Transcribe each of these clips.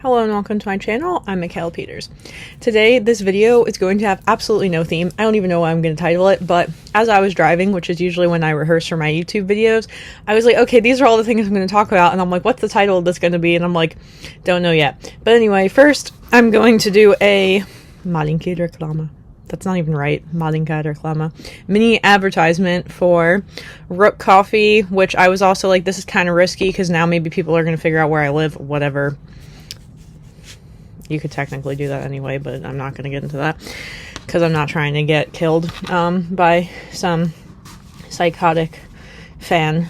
Hello and welcome to my channel. I'm Mikhail Peters. Today, this video is going to have absolutely no theme. I don't even know what I'm going to title it, but as I was driving, which is usually when I rehearse for my YouTube videos, I was like, okay, these are all the things I'm going to talk about, and I'm like, what's the title of this going to be? And I'm like, don't know yet. But anyway, first, I'm going to do a malinké reklama. That's not even right. Malinká reklama. Mini advertisement for Rook Coffee, which I was also like, this is kind of risky because now maybe people are going to figure out where I live, whatever. You could technically do that anyway, but I'm not going to get into that because I'm not trying to get killed by some psychotic fan.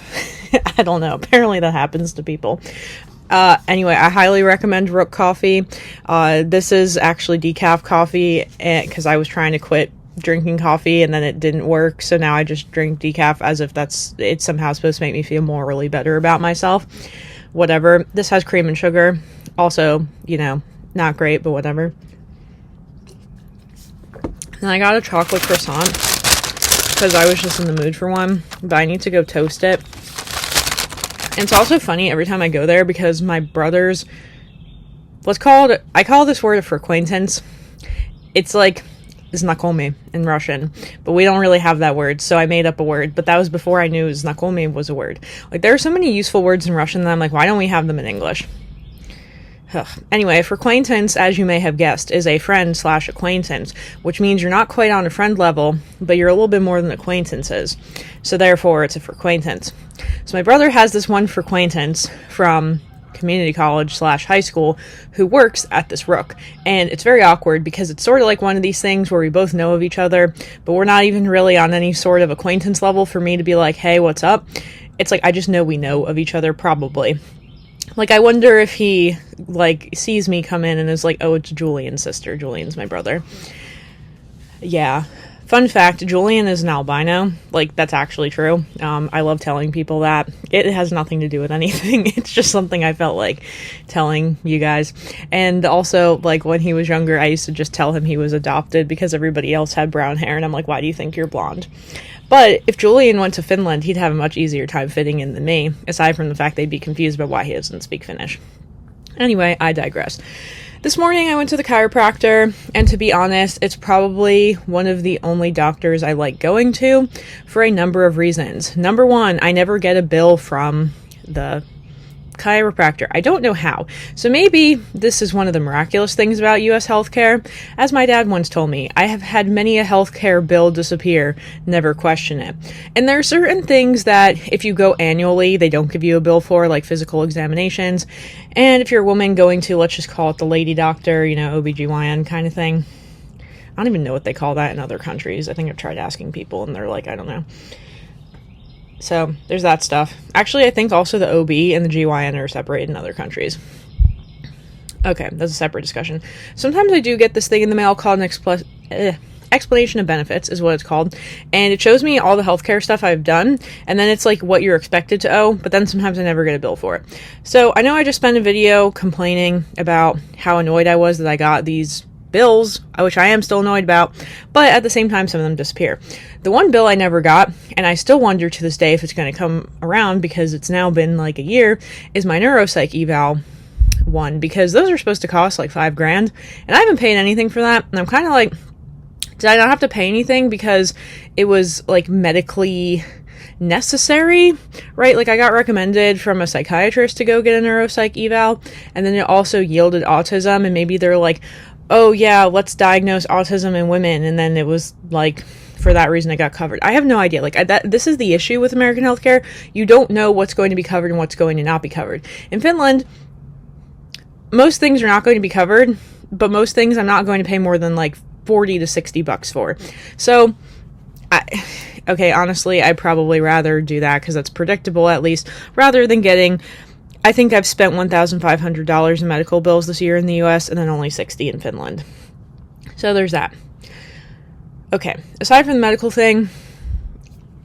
I don't know. Apparently that happens to people. Anyway, I highly recommend Rook Coffee. This is actually decaf coffee because I was trying to quit drinking coffee and then it didn't work. So now I just drink decaf as if it's somehow supposed to make me feel morally better about myself. Whatever. This has cream and sugar. Also, you know, not great, but whatever. And I got a chocolate croissant because I was just in the mood for one, but I need to go toast it. And it's also funny every time I go there because my brother's, I call this word for acquaintance. It's like znakomy in Russian, but we don't really have that word, so I made up a word, but that was before I knew znakomy was a word. Like, there are so many useful words in Russian that I'm like, why don't we have them in English? Anyway, for acquaintance, as you may have guessed, is a friend/acquaintance, which means you're not quite on a friend level, but you're a little bit more than acquaintances. So therefore, it's a for acquaintance. So my brother has this one for acquaintance from community college/high school who works at this Rook. And it's very awkward because it's sort of like one of these things where we both know of each other, but we're not even really on any sort of acquaintance level for me to be like, hey, what's up? It's like, I just know we know of each other, probably. Like, I wonder if he, like, sees me come in and is like, oh, it's Julian's sister. Julian's my brother. Yeah. Fun fact, Julian is an albino. Like, that's actually true. I love telling people that. It has nothing to do with anything. It's just something I felt like telling you guys. And also, like, when he was younger, I used to just tell him he was adopted because everybody else had brown hair. And I'm like, why do you think you're blonde? But if Julian went to Finland, he'd have a much easier time fitting in than me, aside from the fact they'd be confused about why he doesn't speak Finnish. Anyway, I digress. This morning I went to the chiropractor, and to be honest, it's probably one of the only doctors I like going to for a number of reasons. Number one, I never get a bill from the chiropractor. I don't know how. So maybe this is one of the miraculous things about US healthcare. As my dad once told me, I have had many a healthcare bill disappear, never question it. And there are certain things that if you go annually, they don't give you a bill for, like physical examinations. And if you're a woman going to, let's just call it the lady doctor, you know, OBGYN kind of thing. I don't even know what they call that in other countries. I think I've tried asking people and they're like, I don't know. So, there's that stuff. Actually, I think also the OB and the GYN are separated in other countries. Okay, that's a separate discussion. Sometimes I do get this thing in the mail called an explanation of benefits, is what it's called. And it shows me all the healthcare stuff I've done, and then it's like what you're expected to owe, but then sometimes I never get a bill for it. So, I know I just spent a video complaining about how annoyed I was that I got these bills, which I am still annoyed about, but at the same time some of them disappear. The one bill I never got, and I still wonder to this day if it's going to come around because it's now been like a year, is my neuropsych eval one, because those are supposed to cost like $5,000, and I haven't paid anything for that, and I'm kind of like, did I not have to pay anything because it was like medically necessary, right? Like, I got recommended from a psychiatrist to go get a neuropsych eval, and then it also yielded autism, and maybe they're like, oh yeah, let's diagnose autism in women, and then it was like, for that reason it got covered. I have no idea. Like, this is the issue with American healthcare. You don't know what's going to be covered and what's going to not be covered. In Finland, most things are not going to be covered, but most things I'm not going to pay more than like $40 to $60 for. So, okay, honestly, I'd probably rather do that because that's predictable at least, rather than getting, I think I've spent $1,500 in medical bills this year in the US and then only $60 in Finland. So there's that. Okay, aside from the medical thing,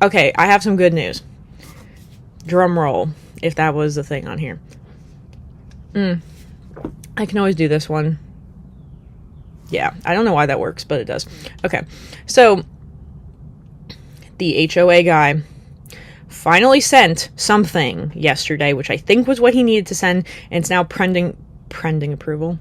okay, I have some good news. Drum roll, if that was the thing on here. I can always do this one. Yeah, I don't know why that works, but it does. Okay, so the HOA guy finally sent something yesterday, which I think was what he needed to send, and it's now pending pending approval.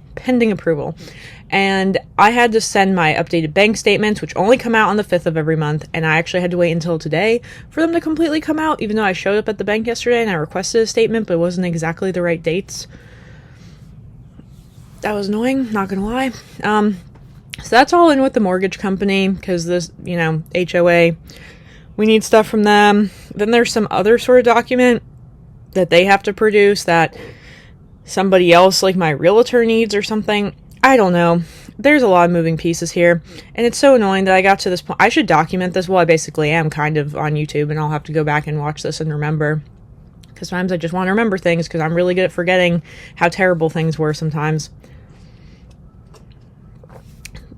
And I had to send my updated bank statements, which only come out on the 5th of every month, and I actually had to wait until today for them to completely come out, even though I showed up at the bank yesterday and I requested a statement, but it wasn't exactly the right dates. That was annoying, not gonna lie. So that's all in with the mortgage company, because this, HOA, we need stuff from them. Then there's some other sort of document that they have to produce that somebody else, like my realtor, needs or something. I don't know. There's a lot of moving pieces here, and it's so annoying that I got to this point. I should document this. Well, I basically am kind of on YouTube, and I'll have to go back and watch this and remember, because sometimes I just want to remember things, because I'm really good at forgetting how terrible things were sometimes.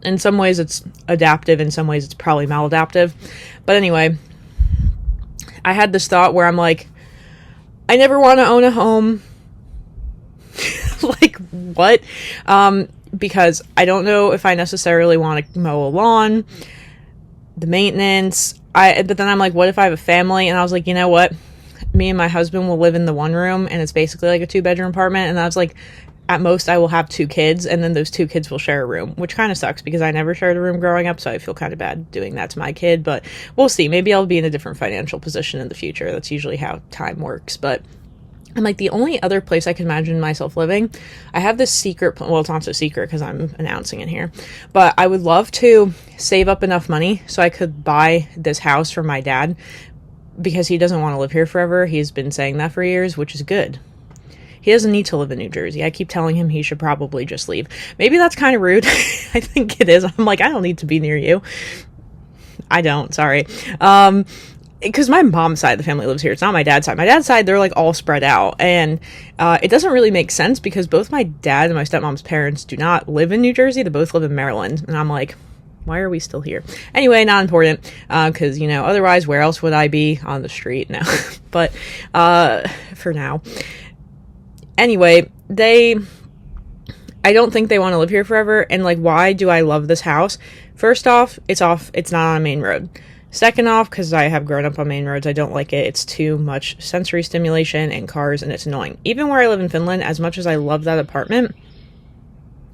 In some ways it's adaptive, in some ways it's probably maladaptive. But anyway, I had this thought where I'm like, I never want to own a home. Like, what? Because I don't know if I necessarily want to mow a lawn, the maintenance. But then I'm like, what if I have a family? And I was like, you know what? Me and my husband will live in the one room, and it's basically like a 2-bedroom apartment. And I was like, at most I will have 2 kids, and then those 2 kids will share a room, which kind of sucks because I never shared a room growing up, so I feel kind of bad doing that to my kid. But we'll see. Maybe I'll be in a different financial position in the future. That's usually how time works. But I'm like, the only other place I can imagine myself living, I have this secret, well, it's not so secret because I'm announcing it here, but I would love to save up enough money so I could buy this house for my dad, because he doesn't want to live here forever. He's been saying that for years, which is good. He doesn't need to live in New Jersey. I keep telling him he should probably just leave. Maybe that's kind of rude. I think it is. I'm like, I don't need to be near you. I don't, sorry. Because my mom's side of the family lives here. It's not my dad's side. My dad's side, they're like all spread out. And it doesn't really make sense because both my dad and my stepmom's parents do not live in New Jersey. They both live in Maryland. And I'm like, why are we still here? Anyway, not important. Because, otherwise, where else would I be? On the street now. But for now. Anyway, I don't think they want to live here forever. And like, why do I love this house? First off, it's not on a main road. Second off, because I have grown up on main roads, I don't like it. It's too much sensory stimulation and cars, and it's annoying. Even where I live in Finland, as much as I love that apartment,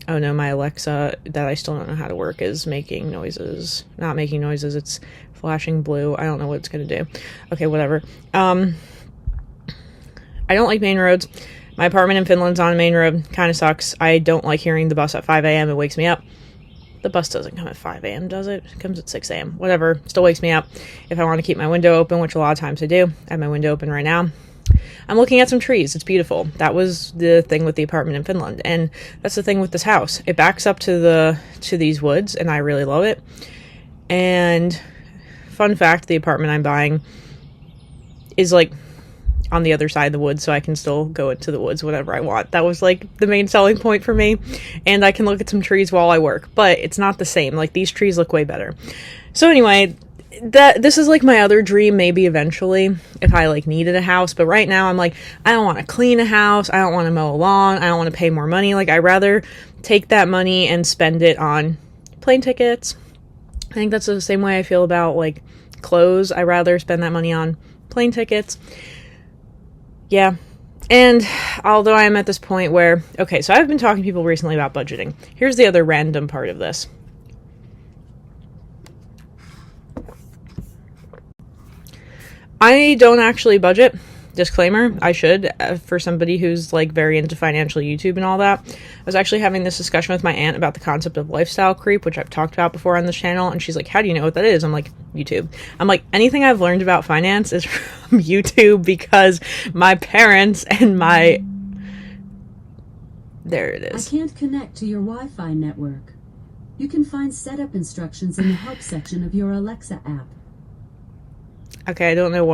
oh no, my Alexa that I still don't know how to work is making noises. Not making noises, it's flashing blue. I don't know what it's going to do. Okay, whatever. I don't like main roads. My apartment in Finland's on a main road. Kind of sucks. I don't like hearing the bus at 5 a.m. It wakes me up. The bus doesn't come at 5 a.m., does it? It comes at 6 a.m. Whatever. Still wakes me up. If I want to keep my window open, which a lot of times I do. I have my window open right now. I'm looking at some trees. It's beautiful. That was the thing with the apartment in Finland. And that's the thing with this house. It backs up to these woods, and I really love it. And fun fact, the apartment I'm buying is like on the other side of the woods, so I can still go into the woods whenever I want. That was like the main selling point for me. And I can look at some trees while I work, but it's not the same. Like, these trees look way better. So anyway, this is like my other dream, maybe eventually, if I like needed a house. But right now I'm like, I don't want to clean a house. I don't want to mow a lawn. I don't want to pay more money. Like, I'd rather take that money and spend it on plane tickets. I think that's the same way I feel about like clothes. I'd rather spend that money on plane tickets. Yeah. And although I am at this point where, okay, so I've been talking to people recently about budgeting. Here's the other random part of this. I don't actually budget. Disclaimer, I should, for somebody who's like very into financial YouTube and all that. I was actually having this discussion with my aunt about the concept of lifestyle creep, which I've talked about before on this channel, and she's like, how do you know what that is? I'm like, YouTube. I'm like, anything I've learned about finance is from YouTube, because my parents and my... There it is. I can't connect to your Wi-Fi network. You can find setup instructions in the help section of your Alexa app. Okay, I don't know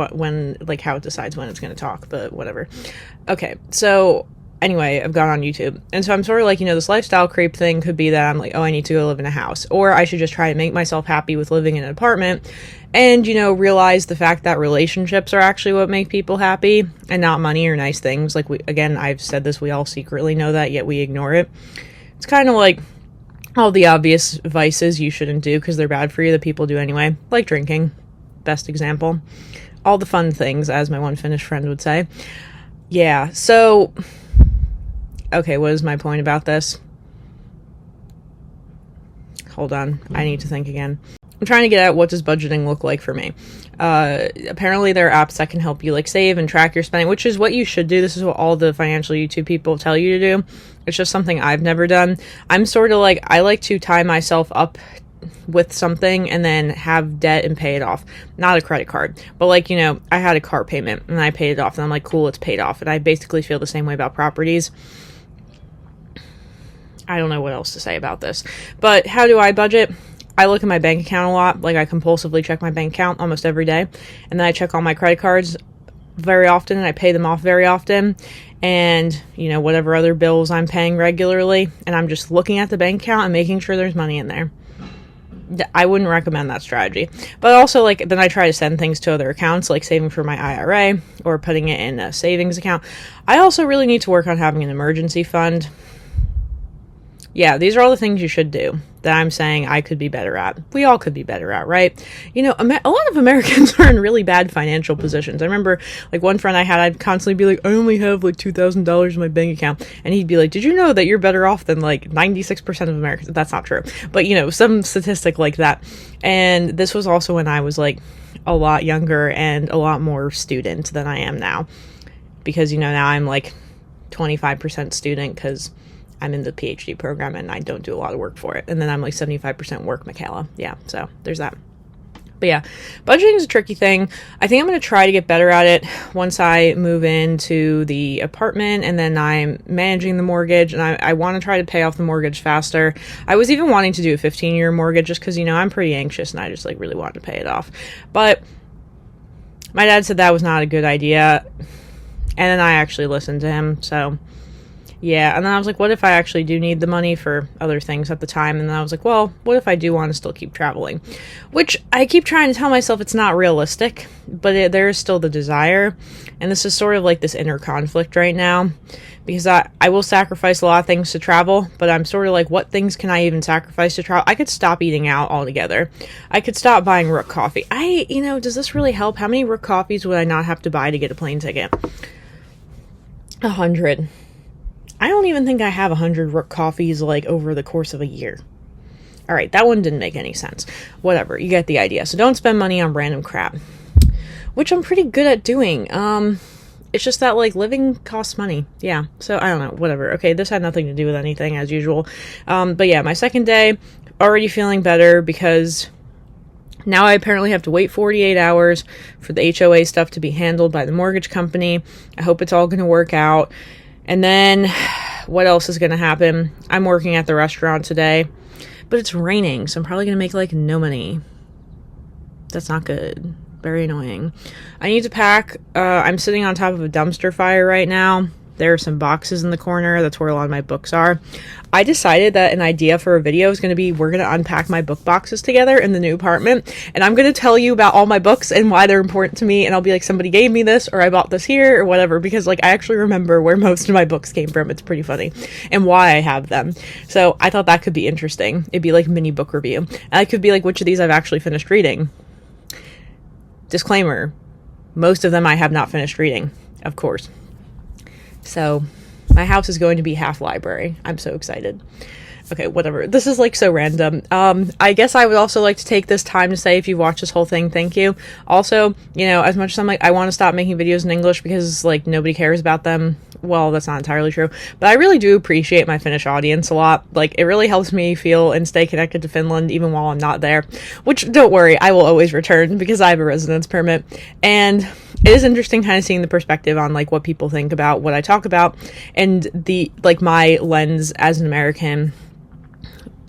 how it decides when it's going to talk, but whatever. Okay, so anyway, I've gone on YouTube. And so I'm sort of like, this lifestyle creep thing could be that I'm like, oh, I need to go live in a house. Or I should just try to make myself happy with living in an apartment and, realize the fact that relationships are actually what make people happy and not money or nice things. Like, I've said this, we all secretly know that, yet we ignore it. It's kind of like all the obvious vices you shouldn't do because they're bad for you that people do anyway, like drinking. Best example. All the fun things, as my one Finnish friend would say. Yeah, so Okay, what is my point about this? Hold on, I need to think again. I'm trying to get at what does budgeting look like for me. Apparently there are apps that can help you like save and track your spending, which is what you should do. This is what all the financial YouTube people tell you to do. It's just something I've never done. I'm sort of like, I like to tie myself up with something and then have debt and pay it off. Not a credit card, but like, you know, I had a car payment and I paid it off and I'm like, cool, it's paid off. And I basically feel the same way about properties. I don't know what else to say about this, but how do I budget? I look at my bank account a lot. Like, I compulsively check my bank account almost every day. And then I check all my credit cards very often and I pay them off very often. And, you know, whatever other bills I'm paying regularly. And I'm just looking at the bank account and making sure there's money in there. I wouldn't recommend that strategy. But also, like, then I try to send things to other accounts, like saving for my IRA or putting it in a savings account. I also really need to work on having an emergency fund. Yeah, these are all the things you should do that I'm saying I could be better at. We all could be better at, right? You know, a lot of Americans are in really bad financial positions. I remember, like, one friend I had, I'd constantly be like, I only have, like, $2,000 in my bank account. And he'd be like, did you know that you're better off than, like, 96% of Americans? That's not true. But, you know, some statistic like that. And this was also when I was, like, a lot younger and a lot more student than I am now. Because, you know, now I'm, like, 25% student because I'm in the PhD program and I don't do a lot of work for it. And then I'm like 75% work, Michaela. Yeah, so there's that. But yeah, budgeting is a tricky thing. I think I'm going to try to get better at it once I move into the apartment and then I'm managing the mortgage and I want to try to pay off the mortgage faster. I was even wanting to do a 15-year mortgage just because, you know, I'm pretty anxious and I just like really wanted to pay it off. But my dad said that was not a good idea. And then I actually listened to him, so yeah. And then I was like, what if I actually do need the money for other things at the time? And then I was like, well, what if I do want to still keep traveling? Which I keep trying to tell myself it's not realistic, but there is still the desire. And this is sort of like this inner conflict right now, because I will sacrifice a lot of things to travel, but I'm sort of like, what things can I even sacrifice to travel? I could stop eating out altogether. I could stop buying Rook coffee. You know, does this really help? How many Rook coffees would I not have to buy to get a plane ticket? 100. I don't even think I have 100 Rook coffees, like, over the course of a year. All right, that one didn't make any sense. Whatever, you get the idea. So don't spend money on random crap, which I'm pretty good at doing. It's just that, like, living costs money. Yeah, so I don't know, whatever. Okay, this had nothing to do with anything, as usual. But yeah, my second day, already feeling better because now I apparently have to wait 48 hours for the HOA stuff to be handled by the mortgage company. I hope it's all going to work out. And then, what else is going to happen? I'm working at the restaurant today, but it's raining, so I'm probably going to make, like, no money. That's not good. Very annoying. I need to pack. I'm sitting on top of a dumpster fire right now. There are some boxes in the corner. That's where a lot of my books are. I decided that an idea for a video is going to be, we're going to unpack my book boxes together in the new apartment. And I'm going to tell you about all my books and why they're important to me. And I'll be like, somebody gave me this, or I bought this here, or whatever. Because, like, I actually remember where most of my books came from. It's pretty funny. And why I have them. So I thought that could be interesting. It'd be like a mini book review. And I could be like, which of these I've actually finished reading. Disclaimer. Most of them I have not finished reading, of course. So my house is going to be half library. I'm so excited. Okay, whatever. This is, like, so random. I guess I would also like to take this time to say, if you've watched this whole thing, thank you. Also, you know, as much as I'm like, I want to stop making videos in English because, like, nobody cares about them. Well, that's not entirely true. But I really do appreciate my Finnish audience a lot. Like, it really helps me feel and stay connected to Finland even while I'm not there. Which, don't worry, I will always return because I have a residence permit. And it is interesting kind of seeing the perspective on, like, what people think about what I talk about and the, like, my lens as an American,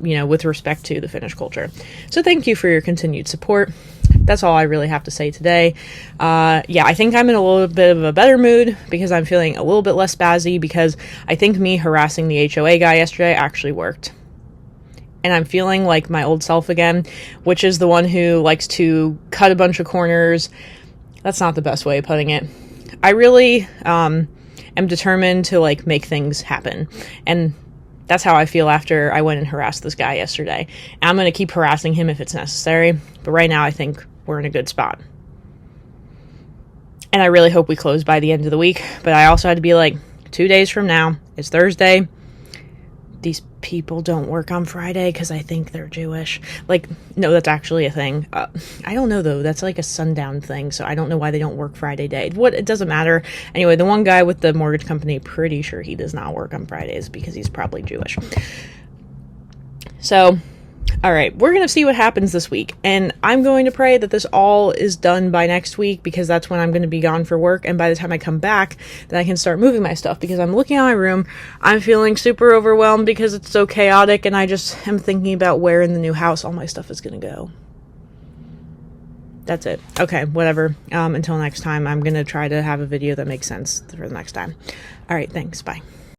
you know, with respect to the Finnish culture. So thank you for your continued support. That's all I really have to say today. Yeah, I think I'm in a little bit of a better mood because I'm feeling a little bit less spazzy because I think me harassing the HOA guy yesterday actually worked. And I'm feeling like my old self again, which is the one who likes to cut a bunch of corners. That's not the best way of putting it. I really am determined to, like, make things happen. And that's how I feel after I went and harassed this guy yesterday. And I'm going to keep harassing him if it's necessary. But right now, I think we're in a good spot. And I really hope we close by the end of the week. But I also had to be like, 2 days from now, It's Thursday. These people don't work on Friday because I think they're Jewish. Like, no, that's actually a thing. I don't know, though. That's like a sundown thing, so I don't know why they don't work Friday day. It doesn't matter. Anyway, the one guy with the mortgage company, pretty sure he does not work on Fridays because he's probably Jewish. So, all right, we're going to see what happens this week. And I'm going to pray that this all is done by next week because that's when I'm going to be gone for work. And by the time I come back, then I can start moving my stuff because I'm looking at my room. I'm feeling super overwhelmed because it's so chaotic. And I just am thinking about where in the new house all my stuff is going to go. That's it. Okay, whatever. Until next time, I'm going to try to have a video that makes sense for the next time. All right, thanks. Bye.